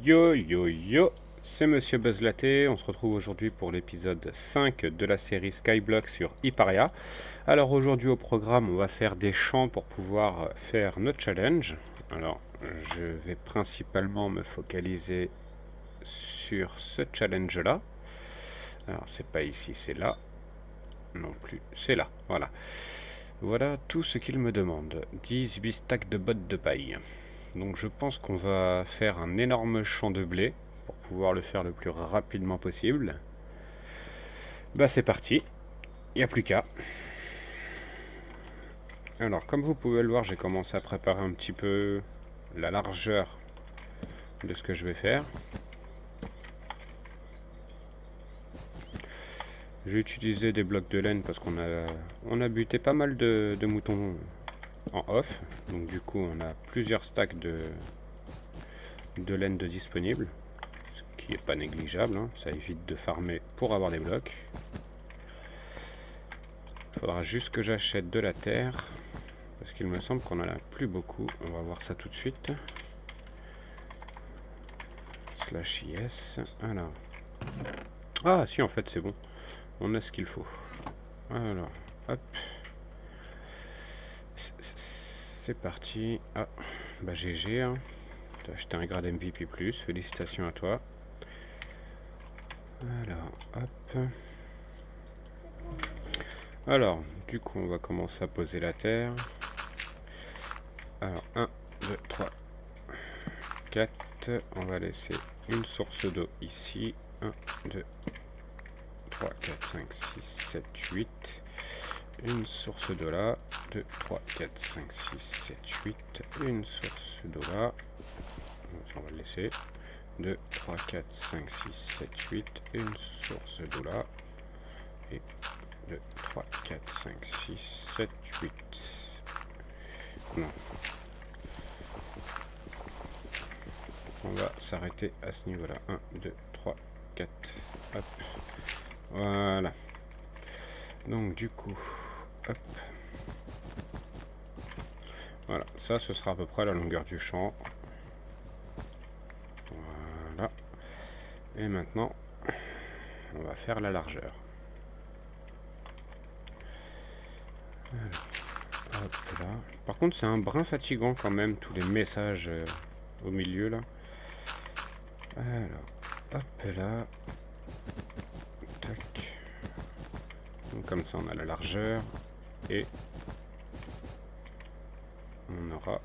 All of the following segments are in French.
Yo yo yo, c'est Monsieur Buzzlaté, on se retrouve aujourd'hui pour l'épisode 5 de la série Skyblock sur Hyparia. Alors aujourd'hui au programme on va faire des champs pour pouvoir faire notre challenge. Alors je vais principalement me focaliser sur ce challenge là. Alors c'est pas ici, c'est là. Non plus, c'est là, voilà. Voilà tout ce qu'il me demande. 18 stacks de bottes de paille. Donc je pense qu'on va faire un énorme champ de blé pour pouvoir le faire le plus rapidement possible. Bah c'est parti, il n'y a plus qu'à. Alors comme vous pouvez le voir, j'ai commencé à préparer un petit peu la largeur de ce que je vais faire. J'ai utilisé des blocs de laine parce qu'on a buté pas mal de moutons en off. Donc du coup on a plusieurs stacks de laine de disponibles. Ce qui est pas négligeable, hein. Ça évite de farmer pour avoir des blocs. Il faudra juste que j'achète de la terre. Parce qu'il me semble qu'on en a plus beaucoup. On va voir ça tout de suite. Slash yes. Alors. Ah si en fait c'est bon. On a ce qu'il faut. Alors. Hop. C'est parti. Ah. Bah GG. Hein. T'as acheté un grade MVP+. Félicitations à toi. Alors. Hop. Alors. Du coup on va commencer à poser la terre. Alors 1, 2, 3, 4. On va laisser une source d'eau ici. 1, 2, 3, 4, 5, 6, 7, 8. Une source d'eau là. 2, 3, 4, 5, 6, 7, 8. Une source d'eau là. On va le laisser. 2, 3, 4, 5, 6, 7, 8. Une source d'eau là. Et 2, 3, 4, 5, 6, 7, 8. Non. On va s'arrêter à ce niveau-là. 1, 2, 3, 4. Hop. Voilà. Donc du coup, hop. Voilà, ça ce sera à peu près la longueur du champ. Voilà. Et maintenant, on va faire la largeur. Alors, hop là. Par contre, c'est un brin fatigant quand même, tous les messages au milieu là. Alors, hop là. Tac. Donc comme ça, on a la largeur. Et on aura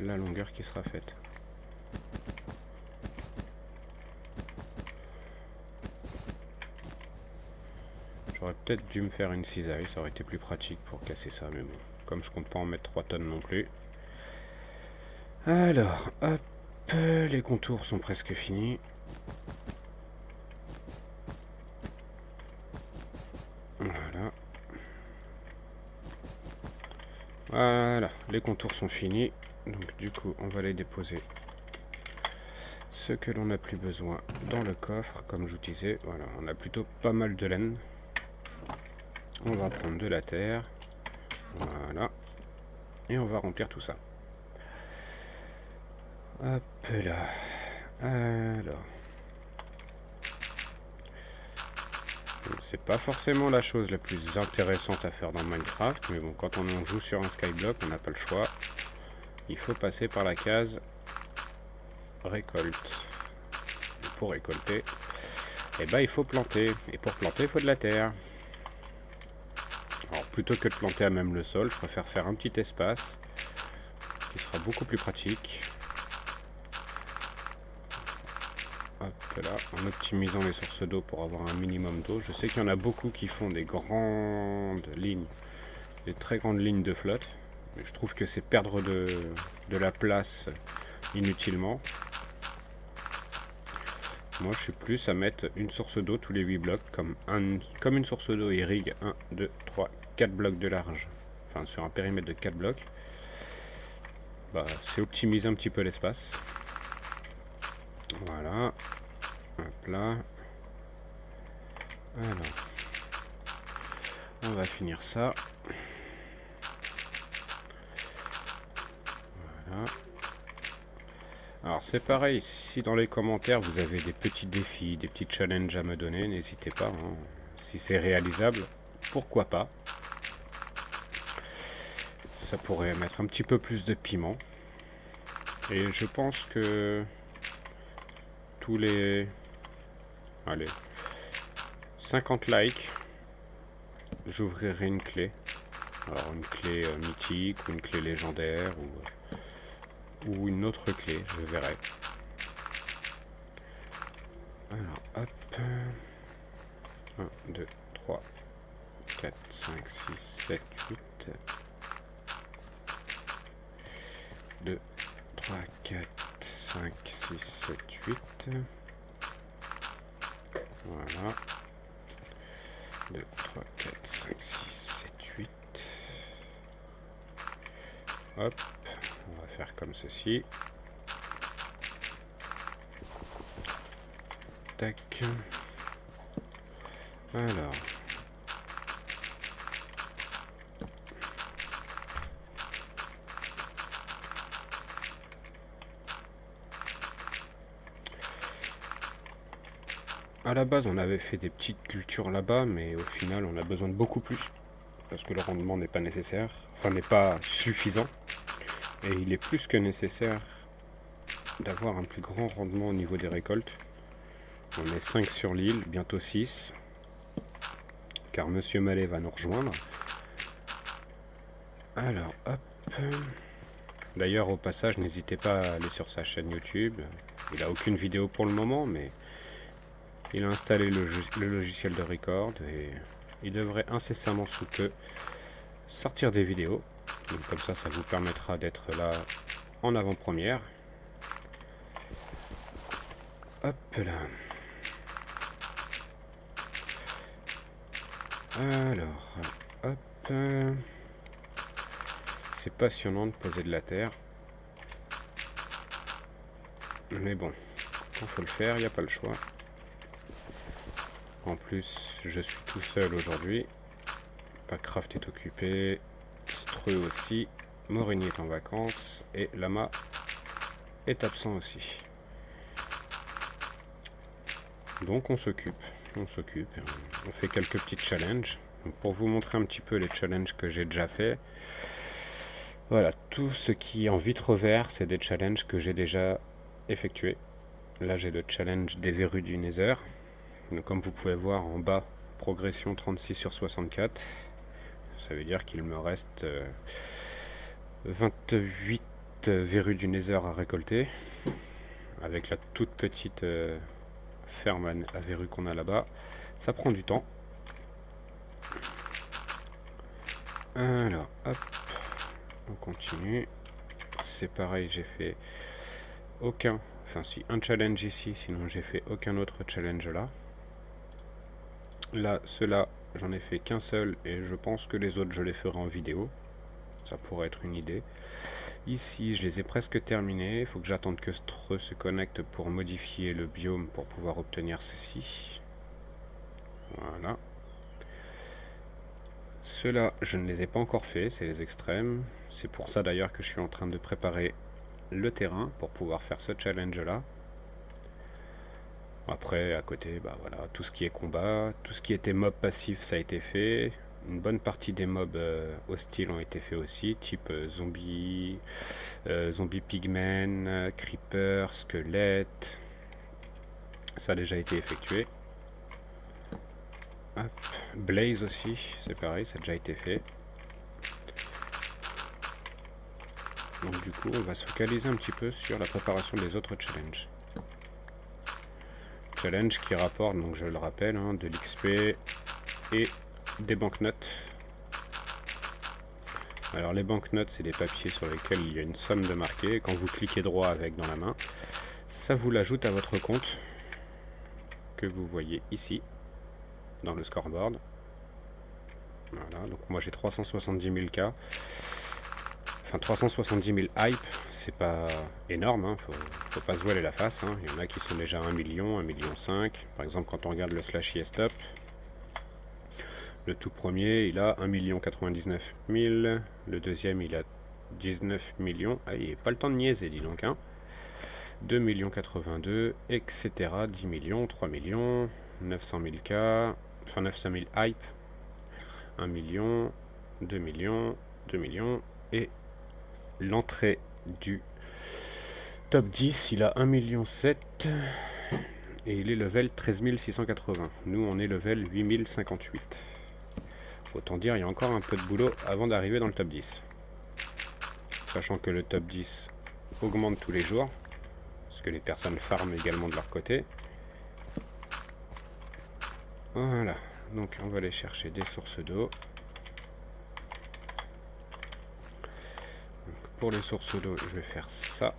la longueur qui sera faite. J'aurais peut-être dû me faire une cisaille, ça aurait été plus pratique pour casser ça, mais bon, comme je compte pas en mettre 3 tonnes non plus. Alors, hop, les contours sont presque finis. Voilà. Voilà, les contours sont finis. Donc du coup, on va les déposer. Ce que l'on n'a plus besoin dans le coffre, comme je vous disais. Voilà, on a plutôt pas mal de laine. On va prendre de la terre. Voilà. Et on va remplir tout ça. Hop là. Alors. C'est pas forcément la chose la plus intéressante à faire dans Minecraft, mais bon, quand on en joue sur un skyblock, on n'a pas le choix. Il faut passer par la case récolte. Et pour récolter, eh ben, il faut planter. Et pour planter, il faut de la terre. Alors, plutôt que de planter à même le sol, je préfère faire un petit espace qui sera beaucoup plus pratique. Hop là, en optimisant les sources d'eau pour avoir un minimum d'eau. Je sais qu'il y en a beaucoup qui font des grandes lignes, des très grandes lignes de flotte. Mais je trouve que c'est perdre de la place inutilement. Moi je suis plus à mettre une source d'eau tous les 8 blocs, comme une source d'eau irrigue 1, 2, 3, 4 blocs de large. Enfin sur un périmètre de 4 blocs. Bah, c'est optimiser un petit peu l'espace. Voilà. Hop là. Alors. On va finir ça. Voilà. Alors c'est pareil, si dans les commentaires vous avez des petits défis, des petits challenges à me donner, n'hésitez pas, hein. Si c'est réalisable, pourquoi pas. Ça pourrait mettre un petit peu plus de piment. Et je pense que tous les... Allez, 50 likes, j'ouvrirai une clé. Alors une clé mythique ou une clé légendaire ou une autre clé, je verrai. Alors hop, 1, 2, 3, 4, 5, 6, 7, 8, 2, 3, 4, 5, 6, 7, 8, voilà, 2, 3, 4, 5, 6, 7, 8, hop, on va faire comme ceci, tac, alors, à la base on avait fait des petites cultures là-bas, mais au final on a besoin de beaucoup plus, parce que le rendement n'est pas nécessaire, enfin n'est pas suffisant, et il est plus que nécessaire d'avoir un plus grand rendement au niveau des récoltes. On est 5 sur l'île, bientôt 6, car Monsieur Mallet va nous rejoindre. Alors, hop. D'ailleurs, au passage, n'hésitez pas à aller sur sa chaîne YouTube. Il n'a aucune vidéo pour le moment, mais il a installé le logiciel de record et il devrait incessamment sous peu sortir des vidéos. Donc, comme ça vous permettra d'être là en avant-première. Hop là. Alors, hop. C'est passionnant de poser de la terre. Mais bon, quand il faut le faire, il n'y a pas le choix. En plus, je suis tout seul aujourd'hui. Packraft est occupé. Streu aussi. Morigny est en vacances. Et Lama est absent aussi. Donc on s'occupe. On fait quelques petits challenges. Donc pour vous montrer un petit peu les challenges que j'ai déjà fait. Voilà, tout ce qui est en vitre vert, c'est des challenges que j'ai déjà effectués. Là j'ai le challenge des verrues du Nether. Donc, comme vous pouvez voir en bas, progression 36 sur 64. Ça veut dire qu'il me reste 28 verrues du Nether à récolter. Avec la toute petite ferme à verrues qu'on a là-bas. Ça prend du temps. Alors, hop, on continue. C'est pareil, j'ai fait aucun, enfin si, un challenge ici, sinon j'ai fait aucun autre challenge là. Là, ceux-là, j'en ai fait qu'un seul et je pense que les autres, je les ferai en vidéo. Ça pourrait être une idée. Ici, je les ai presque terminés. Il faut que j'attende que Streu se connecte pour modifier le biome pour pouvoir obtenir ceci. Voilà. Ceux-là, je ne les ai pas encore faits, c'est les extrêmes. C'est pour ça d'ailleurs que je suis en train de préparer le terrain pour pouvoir faire ce challenge-là. Après, à côté, bah voilà, tout ce qui est combat, tout ce qui était mob passif, ça a été fait. Une bonne partie des mobs hostiles ont été faits aussi, type zombie, zombie pigmen, creeper, squelette. Ça a déjà été effectué. Hop. Blaze aussi, c'est pareil, ça a déjà été fait. Donc du coup, on va se focaliser un petit peu sur la préparation des autres challenges. Challenge qui rapporte, donc je le rappelle, hein, de l'XP et des banknotes. Alors les banknotes, c'est des papiers sur lesquels il y a une somme de marquée. Quand vous cliquez droit avec dans la main, ça vous l'ajoute à votre compte que vous voyez ici dans le scoreboard. Voilà, donc moi j'ai 370 000 K. Enfin 370 000 hype, c'est pas énorme, hein, faut pas se voiler la face. Hein. Il y en a qui sont déjà 1 million, 1,5 million. Par exemple, quand on regarde le slash stop, le tout premier il a 1 99 000, le deuxième il a 19 millions. Ah, il n'y a pas le temps de niaiser, dis donc. Hein. 2 82 000, etc. 10 millions, 3 millions, 900 000 K, enfin 900 000 hype, 1 million, 2 millions, 2 millions, et l'entrée du top 10, il a 1,7 million, et il est level 13 680. Nous, on est level 8058. Autant dire, il y a encore un peu de boulot avant d'arriver dans le top 10. Sachant que le top 10 augmente tous les jours, parce que les personnes farment également de leur côté. Voilà, donc on va aller chercher des sources d'eau. Pour les sources d'eau, je vais faire ça.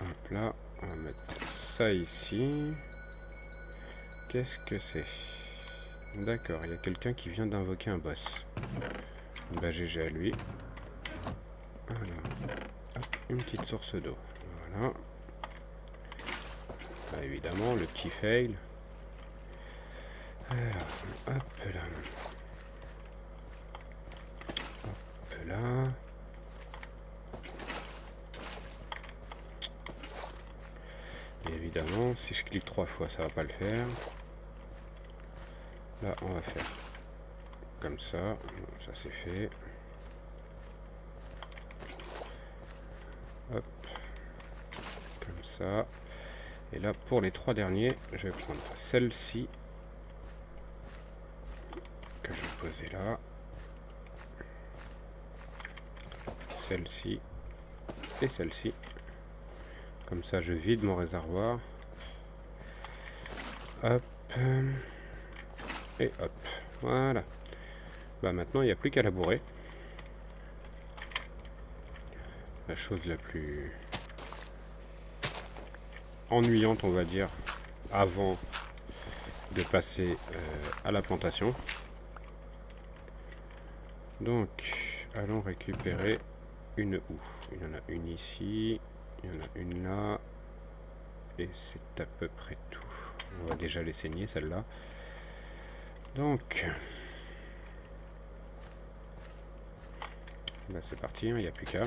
Hop là, on va mettre ça ici. Qu'est-ce que c'est? D'accord, il y a quelqu'un qui vient d'invoquer un boss. Bah GG à lui. Alors, hop, une petite source d'eau. Voilà. Là, évidemment, le petit fail. Alors, hop là. Hop là. Et évidemment, si je clique 3 fois, ça va pas le faire. Là, on va faire comme ça. Ça c'est fait. Hop. Comme ça. Et là, pour les 3 derniers, je vais prendre celle-ci. Que je vais poser là. Celle-ci. Et celle-ci. Comme ça, je vide mon réservoir. Hop. Et hop. Voilà. Bah maintenant, il n'y a plus qu'à labourer. La chose la plus ennuyante, on va dire, avant de passer à la plantation. Donc, allons récupérer une houe. Il y en a une ici, il y en a une là, et c'est à peu près tout. On va déjà les saigner, celle-là. Donc, là c'est parti, il n'y a plus qu'à.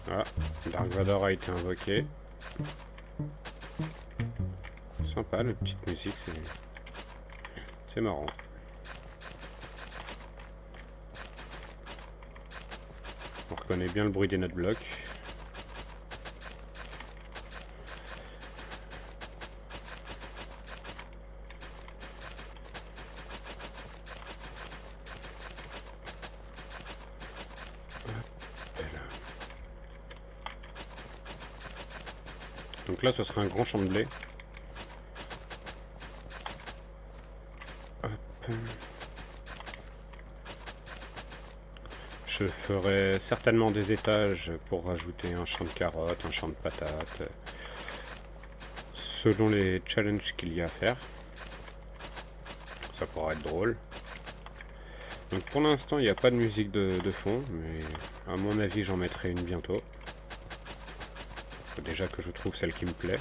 Voilà, Dark Vador a été invoqué. Sympa, la petite musique, c'est marrant. On reconnaît bien le bruit des notes blocs. Donc là, ce sera un grand champ de blé. Hop. Je ferai certainement des étages pour rajouter un champ de carottes, un champ de patates, selon les challenges qu'il y a à faire. Ça pourra être drôle. Donc pour l'instant, il n'y a pas de musique de fond, mais à mon avis, j'en mettrai une bientôt. Faut déjà que je trouve celle qui me plaît.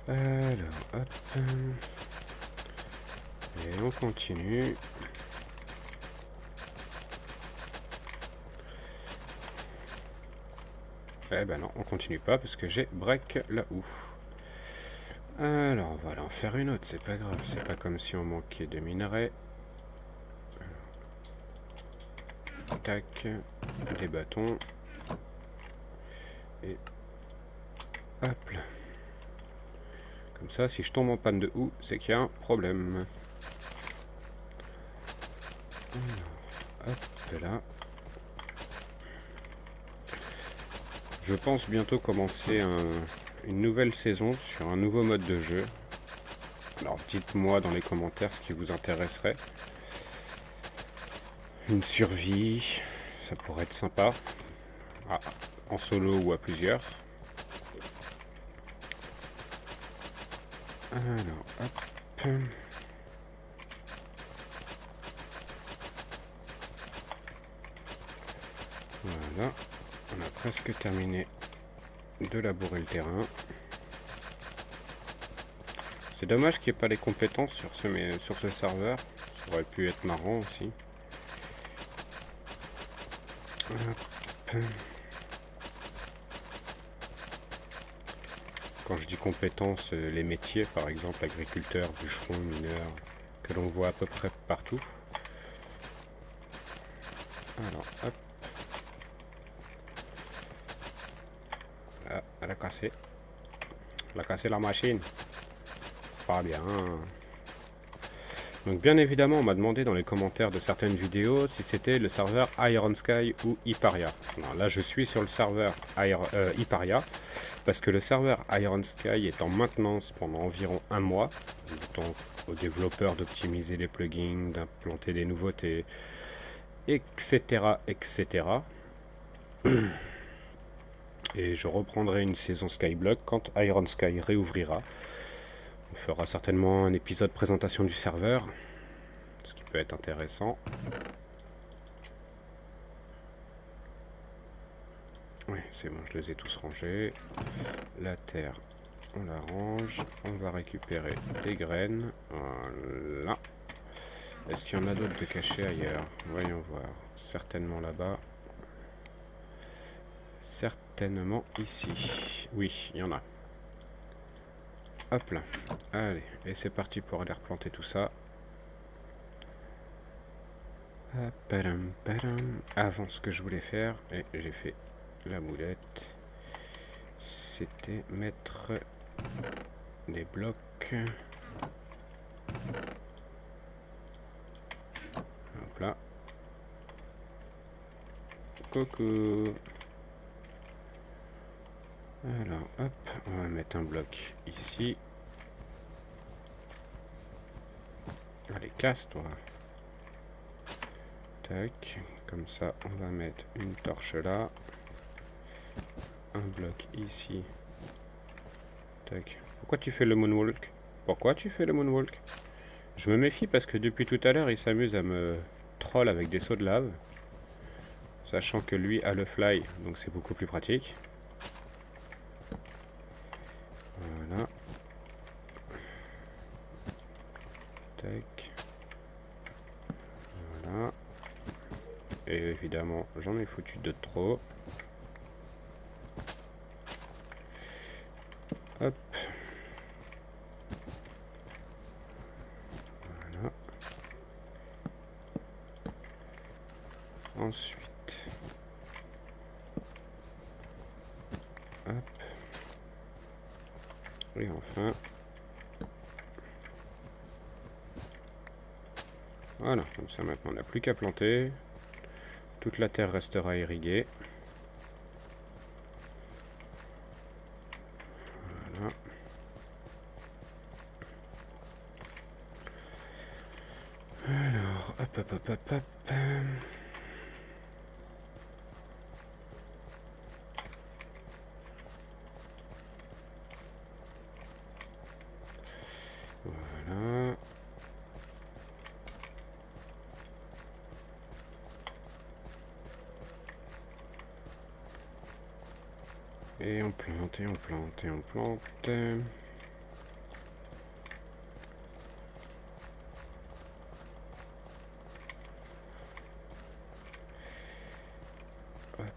Alors, hop. Et on continue. Eh ben non, on continue pas parce que j'ai break la houe. Alors, on va en faire une autre, c'est pas grave. C'est pas comme si on manquait de minerais. Tac, des bâtons. Et hop là. Comme ça, si je tombe en panne de houe, c'est qu'il y a un problème. Alors, hop là. Je pense bientôt commencer une nouvelle saison sur un nouveau mode de jeu. Alors dites-moi dans les commentaires ce qui vous intéresserait. Une survie, ça pourrait être sympa. Ah, en solo ou à plusieurs. Alors, hop. Voilà. On a presque terminé de labourer le terrain. C'est dommage qu'il n'y ait pas les compétences sur ce serveur. Ça aurait pu être marrant aussi. Hop. Quand je dis compétences, les métiers par exemple, agriculteur, bûcheron, mineur, que l'on voit à peu près partout. Alors, hop. Ah, elle a cassé. Elle a cassé la machine. Pas bien. Donc bien évidemment, on m'a demandé dans les commentaires de certaines vidéos si c'était le serveur Iron Sky ou Hyparia. Alors là, je suis sur le serveur Hyparia parce que le serveur Iron Sky est en maintenance pendant environ un mois. Du temps aux développeurs d'optimiser les plugins, d'implanter des nouveautés, etc., etc. Et je reprendrai une saison Skyblock quand Iron Sky réouvrira. On fera certainement un épisode présentation du serveur, ce qui peut être intéressant. Oui, c'est bon, je les ai tous rangés. La terre, on la range. On va récupérer des graines. Voilà. Est-ce qu'il y en a d'autres de cachés ailleurs? Voyons voir. Certainement là-bas. Certainement ici. Oui, il y en a. Hop là. Allez, et c'est parti pour aller replanter tout ça. Avant, ce que je voulais faire, et j'ai fait la boulette, c'était mettre des blocs. Hop là. Coucou. Alors, hop, on va mettre un bloc ici. Allez, casse-toi. Tac, comme ça, on va mettre une torche là. Un bloc ici. Tac. Pourquoi tu fais le moonwalk? Pourquoi tu fais le moonwalk? Je me méfie parce que depuis tout à l'heure, il s'amuse à me troll avec des sauts de lave. Sachant que lui a le fly, donc c'est beaucoup plus pratique. Voilà. Tac. Voilà. Et évidemment, j'en ai foutu de trop. Hop. Voilà. Ensuite. Hop. Et enfin. Voilà, comme ça maintenant on n'a plus qu'à planter. Toute la terre restera irriguée. Voilà. Alors, hop, hop, hop, hop, hop. Voilà. Et on plante, et on plante, et on plante. Hop.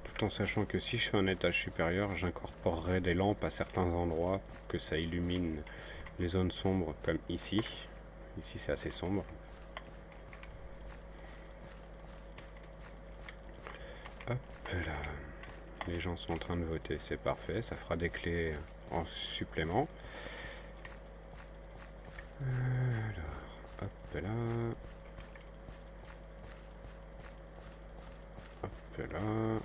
Tout en sachant que si je fais un étage supérieur, j'incorporerai des lampes à certains endroits pour que ça illumine les zones sombres comme ici. Ici c'est assez sombre. Hop là. Les gens sont en train de voter, c'est parfait. Ça fera des clés en supplément. Alors, hop là. Hop là.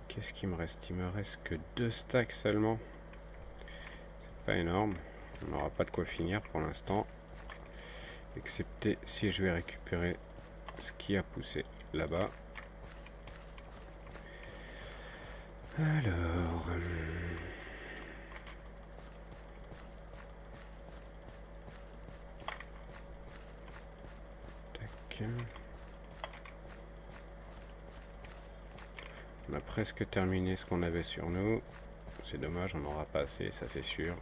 Qu'est-ce qu'il me reste? Il me reste que 2 stacks seulement. C'est pas énorme. On n'aura pas de quoi finir pour l'instant. Excepté si je vais récupérer ce qui a poussé là-bas. Alors... tac. On a presque terminé ce qu'on avait sur nous. C'est dommage, on n'aura pas assez, ça c'est sûr.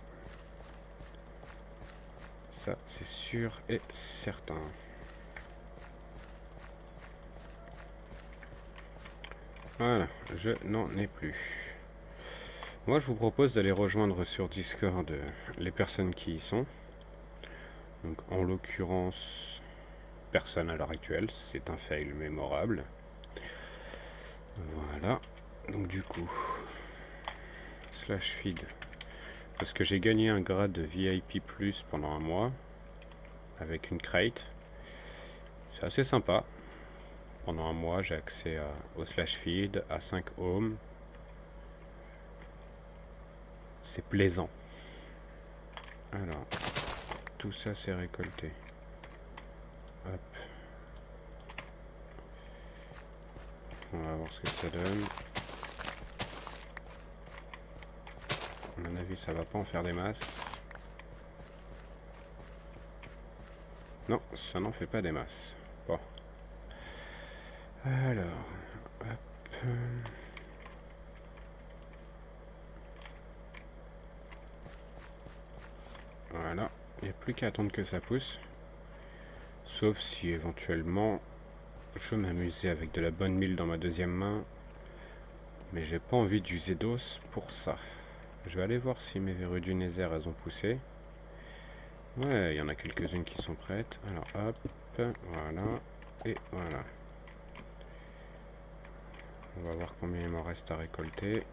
Ça c'est sûr et certain. Voilà, je n'en ai plus. Moi je vous propose d'aller rejoindre sur Discord les personnes qui y sont. Donc en l'occurrence, personne à l'heure actuelle, c'est un fail mémorable. Voilà, donc du coup, slash feed, parce que j'ai gagné un grade de VIP Plus pendant un mois, avec une crate. C'est assez sympa. Pendant un mois, j'ai accès au slash feed, à 5 ohms. C'est plaisant. Alors, tout ça c'est récolté. Hop. On va voir ce que ça donne. À mon avis, ça va pas en faire des masses. Non, ça n'en fait pas des masses. Bon. Alors, hop. Voilà. Il n'y a plus qu'à attendre que ça pousse. Sauf si éventuellement je m'amusais avec de la bonne mille dans ma deuxième main. Mais j'ai pas envie d'user d'os pour ça. Je vais aller voir si mes verrues du Nether elles ont poussé. Ouais, il y en a quelques-unes qui sont prêtes. Alors hop, voilà, et voilà. On va voir combien il m'en reste à récolter.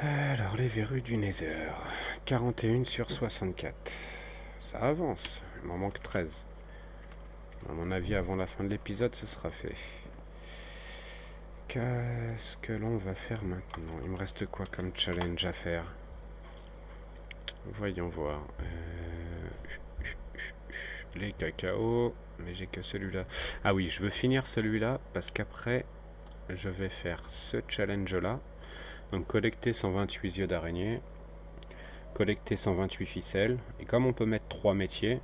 Alors les verrues du Nether, 41 sur 64. Ça avance, il m'en manque 13. À mon avis, avant la fin de l'épisode, ce sera fait. Qu'est-ce que l'on va faire maintenant? Il me reste quoi comme challenge à faire? Voyons voir. Les cacao, mais j'ai que celui-là. Ah oui, je veux finir celui-là parce qu'après, je vais faire ce challenge-là. Donc collecter 128 yeux d'araignée, collecter 128 ficelles. Et comme on peut mettre 3 métiers,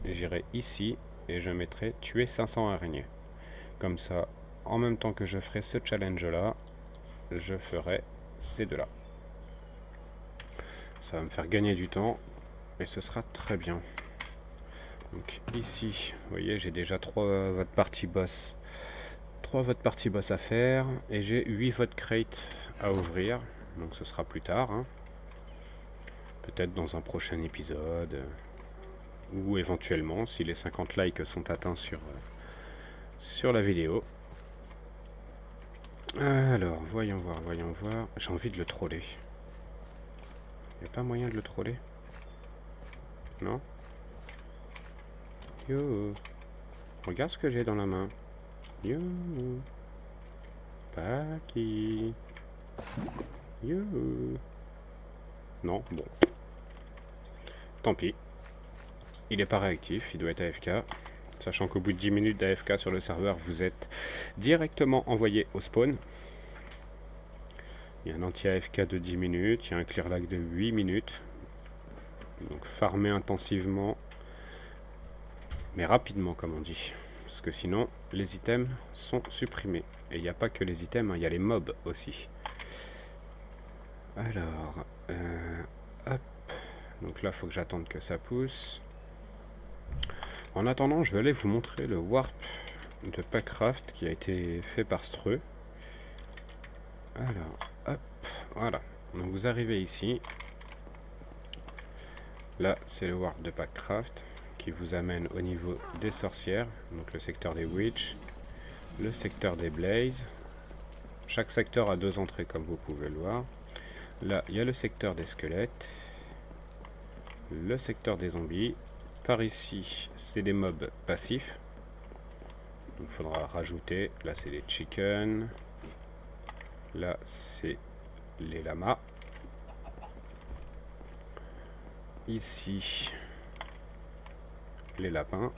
j'irai ici et je mettrai tuer 500 araignées. Comme ça, en même temps que je ferai ce challenge-là, je ferai ces deux-là. Ça va me faire gagner du temps et ce sera très bien. Donc ici, vous voyez, j'ai déjà 3 votes party boss. 3 votes party boss à faire et j'ai 8 votes crate à ouvrir. Donc ce sera plus tard. Hein. Peut-être dans un prochain épisode. Ou éventuellement, si les 50 likes sont atteints sur la vidéo. Alors, voyons voir, voyons voir. J'ai envie de le troller. Il n'y a pas moyen de le troller? Non? Yo! Regarde ce que j'ai dans la main. Yo! Paki! Yo! Non, bon. Tant pis. Il est pas réactif, il doit être AFK. Sachant qu'au bout de 10 minutes d'AFK sur le serveur, vous êtes directement envoyé au spawn. Il y a un anti-AFK de 10 minutes, il y a un clear lag de 8 minutes. Donc farmer intensivement, mais rapidement comme on dit. Parce que sinon, les items sont supprimés. Et il n'y a pas que les items, hein, il y a les mobs aussi. Alors, hop. Donc là, il faut que j'attende que ça pousse. En attendant, je vais aller vous montrer le warp de Packcraft qui a été fait par Streu. Alors, hop, voilà. Donc vous arrivez ici. Là, c'est le warp de Packcraft qui vous amène au niveau des sorcières. Donc le secteur des witch, le secteur des blazes. Chaque secteur a 2 entrées comme vous pouvez le voir. Là, il y a le secteur des squelettes, le secteur des zombies. Par ici, c'est des mobs passifs. Donc il faudra rajouter. Là, c'est les chickens. Là, c'est les lamas. Ici, les lapins.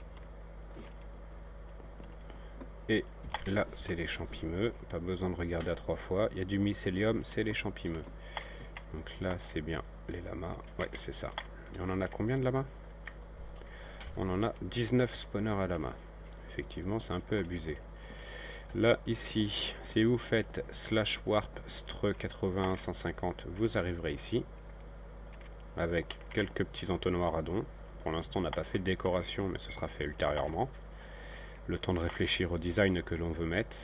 Et là, c'est les champimeux. Pas besoin de regarder à 3 fois. Il y a du mycélium, c'est les champimeux. Donc là, c'est bien les lamas. Ouais, c'est ça. Et on en a combien de lamas? on en a 19 spawners à la main. Effectivement, c'est un peu abusé. Là, ici, si vous faites /warp stre 80 150, vous arriverez ici avec quelques petits entonnoirs à dons. Pour l'instant, on n'a pas fait de décoration, mais ce sera fait ultérieurement. Le temps de réfléchir au design que l'on veut mettre.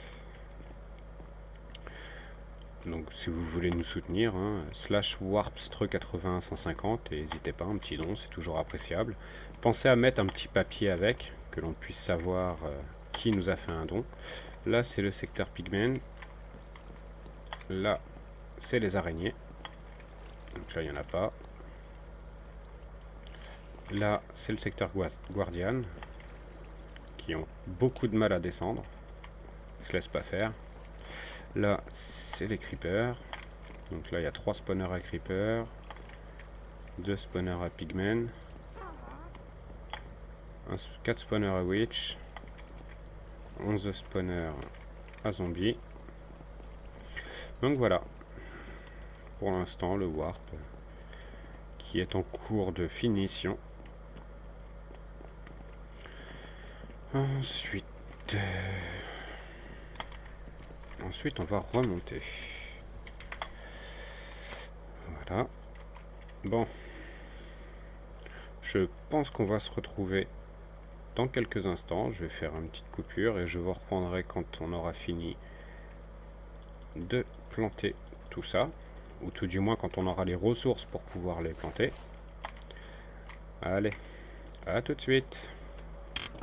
Donc, si vous voulez nous soutenir, hein, /warp stre 80 150, et n'hésitez pas, un petit don, c'est toujours appréciable. Pensez à mettre un petit papier avec, que l'on puisse savoir qui nous a fait un don. Là, c'est le secteur Pigmen. Là, c'est les araignées. Donc là, il n'y en a pas. Là, c'est le secteur Guardian, qui ont beaucoup de mal à descendre. Ils se laissent pas faire. Là, c'est les creepers. Donc là, il y a 3 spawners à creepers, 2 spawners à pigmen, 4 spawners à witch, 11 spawners à zombies. Donc voilà, pour l'instant, le warp qui est en cours de finition. Ensuite, on va remonter. Voilà. Bon. Je pense qu'on va se retrouver dans quelques instants. Je vais faire une petite coupure et je vous reprendrai quand on aura fini de planter tout ça. Ou tout du moins quand on aura les ressources pour pouvoir les planter. Allez, à tout de suite.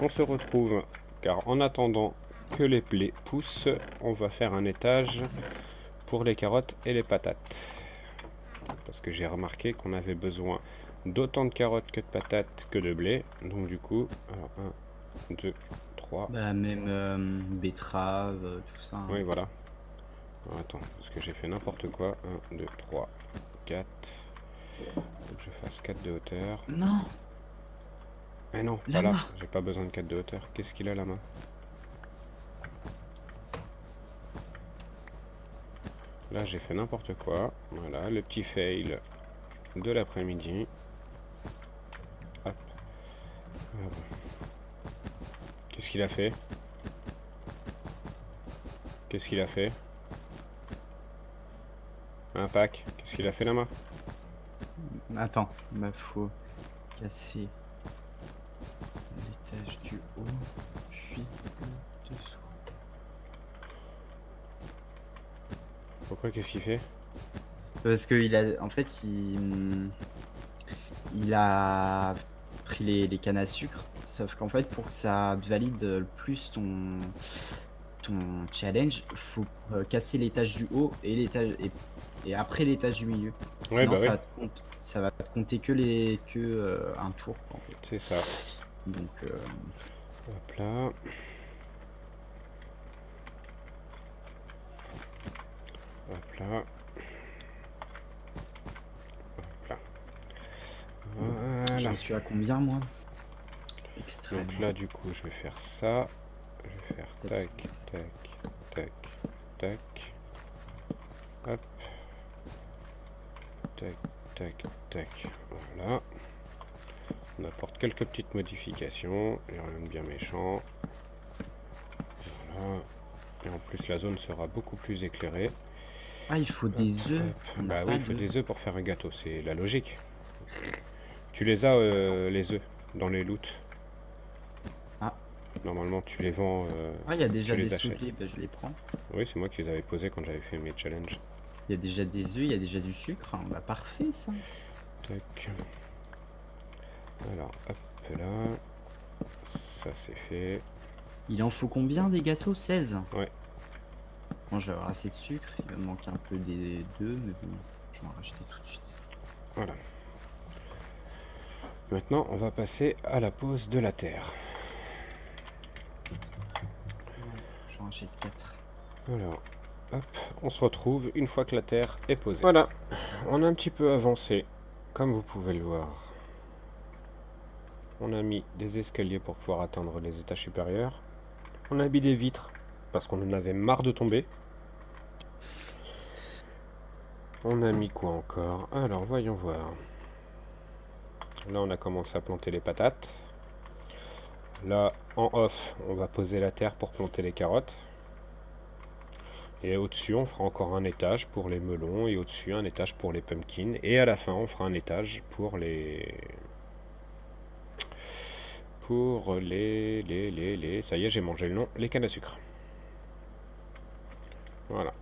On se retrouve car en attendant que les blés poussent, on va faire un étage pour les carottes et les patates. Parce que j'ai remarqué qu'on avait besoin d'autant de carottes que de patates que de blé. Donc du coup, alors 1, 2, 3. Bah même betterave, tout ça. Hein. Oui, voilà. Alors, attends, parce que j'ai fait n'importe quoi. 1, 2, 3, 4. Faut que je fasse 4 de hauteur. Non. Mais non, pas là. J'ai pas besoin de 4 de hauteur. Qu'est-ce qu'il a la main? Là, j'ai fait n'importe quoi. Voilà, le petit fail de l'après-midi. Hop. Qu'est-ce qu'il a fait? Qu'est-ce qu'il a fait? Un pack. Qu'est-ce qu'il a fait la main? Attends, bah faut casser l'étage du haut, puis le dessous. Pourquoi? Qu'est-ce qu'il fait? Parce que il a, en fait, il a pris les cannes à sucre. Sauf qu'en fait, pour que ça valide plus ton challenge, faut casser l'étage du haut et l'étage et après l'étage du milieu. Ouais, Sinon, bah ouais. ça va te compter que un tour, quoi, en fait. C'est ça. Donc, Hop là. Hop là. Hop là. Voilà. j'en suis à combien, moi? Extrêmement. Donc là, du coup, je vais faire ça. Je vais faire tac, tac, tac, tac. Hop. Tac, tac, tac. Voilà. On apporte quelques petites modifications. Et rien de bien méchant. Voilà. Et en plus, la zone sera beaucoup plus éclairée. Ah, il faut des œufs. Bah oui, il faut des œufs pour faire un gâteau. C'est la logique. Tu les as, les œufs, dans les loots. Ah. Normalement, tu les vends. Ah, il y a déjà des achètes. souliers, bah, je les prends. Oui, c'est moi qui les avais posés quand j'avais fait mes challenges. Il y a déjà des œufs, il y a déjà du sucre. Bah, parfait, ça. Tac. Alors, hop là. Ça, c'est fait. Il en faut combien des gâteaux? 16? Ouais. Bon, je vais avoir assez de sucre. Il va me manquer un peu des deux, mais bon, je vais en racheter tout de suite. Voilà. Maintenant, on va passer à la pose de la terre. J'en rachète 4. Alors, hop, on se retrouve une fois que la terre est posée. Voilà, on a un petit peu avancé, comme vous pouvez le voir. On a mis des escaliers pour pouvoir atteindre les étages supérieurs. On a mis des vitres, parce qu'on en avait marre de tomber. On a mis quoi encore? Alors, voyons voir. Là, on a commencé à planter les patates. Là, en off, on va poser la terre pour planter les carottes. Et au-dessus, on fera encore un étage pour les melons. Et au-dessus, un étage pour les pumpkins. Et à la fin, on fera un étage pour les... Ça y est, j'ai mangé le nom. Les cannes à sucre. Voilà.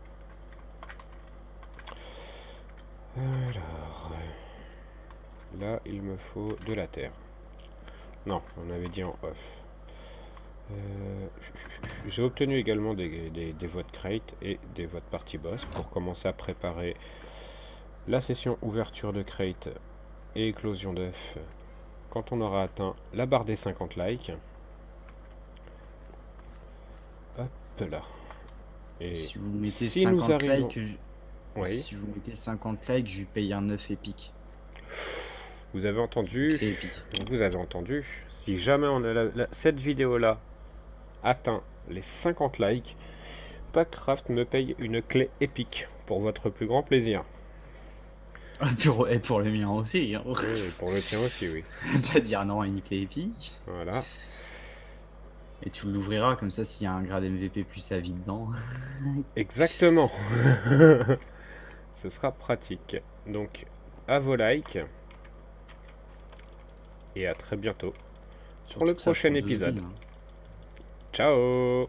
Alors... Là, il me faut de la terre. Non, on avait dit en off. J'ai obtenu également des votes crate et des votes party boss pour commencer à préparer la session ouverture de crate et éclosion d'œufs quand on aura atteint la barre des 50 likes. Hop là. Et Si vous mettez si nous 50 arrivons... likes, Oui, si vous mettez 50 likes, je lui paye un œuf épique. vous avez entendu, Clé épique. vous avez entendu, si jamais on a cette vidéo-là atteint les 50 likes, Packcraft me paye une clé épique pour votre plus grand plaisir. Et pour le mien aussi. Hein. Oui, et pour le tien aussi, oui. Pas dire non à une clé épique. Voilà. Et tu l'ouvriras comme ça s'il y a un grade MVP plus à vie dedans. Exactement. Ce sera pratique. Donc, à vos likes. Et à très bientôt pour le Surtout que ça prochain prend 2 épisode. secondes, hein. Ciao!